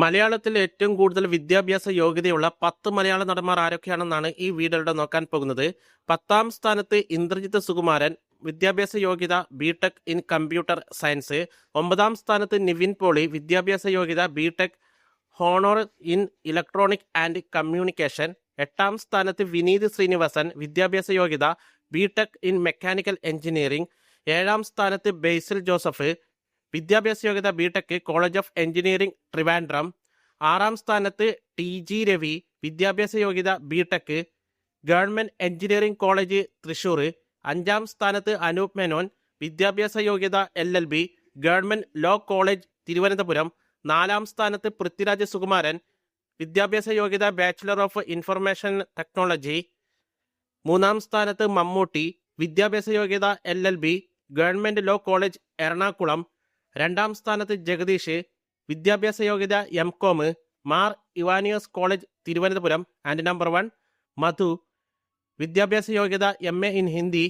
മലയാളത്തിൽ ഏറ്റവും കൂടുതൽ വിദ്യാഭ്യാസ യോഗ്യതയുള്ള 10 മലയാള നടന്മാർ ആരൊക്കെയാണെന്നാണ് ഈ വീഡിയോയുടെ നോക്കാൻ പോകുന്നത്. 10ാം സ്ഥാനത്ത് ഇന്ദ്രജിത്ത് സുകുമാരൻ, വിദ്യാഭ്യാസ യോഗ്യത ബിടെക് ഇൻ കമ്പ്യൂട്ടർ സയൻസ്. 9ാം സ്ഥാനത്ത് നിവിൻ പോളി, വിദ്യാഭ്യാസ യോഗ്യത BTech honour in electronic and communication. 8ാം സ്ഥാനത്ത് വിനീത് ശ്രീനിവാസൻ, വിദ്യാഭ്യാസ യോഗ്യത ബിടെക് ഇൻ മെക്കാനിക്കൽ എഞ്ചിനീയറിംഗ്. 7ാം സ്ഥാനത്ത് ബേസിൽ ജോസഫ്, വിദ്യാഭ്യാസ യോഗ്യത BTech college of engineering Trivandrum. 6ാം സ്ഥാനത്ത് ടി രവി, വിദ്യാഭ്യാസ യോഗ്യത BTech government engineering college Thrissur. 5ാം സ്ഥാനത്ത് അനൂപ് മേനോൻ, വിദ്യാഭ്യാസ യോഗ്യത LLB government law college Thiruvananthapuram. 4ാം സ്ഥാനത്ത് പൃഥ്വിരാജ് സുകുമാരൻ, വിദ്യാഭ്യാസ യോഗ്യത ബാച്ചുലർ ഓഫ് ഇൻഫർമേഷൻ ടെക്നോളജി. 3ാം സ്ഥാനത്ത് മമ്മൂട്ടി, വിദ്യാഭ്യാസ യോഗ്യത LLB government law college Ernakulam. 2ാം സ്ഥാനത്ത് ജഗദീഷ്, വിദ്യാഭ്യാസ യോഗ്യത MCOM Mar Ivanios college Thiruvananthapuram. And number 1 മധു, വിദ്യാഭ്യാസ യോഗ്യത MA ഇൻ ഹിന്ദി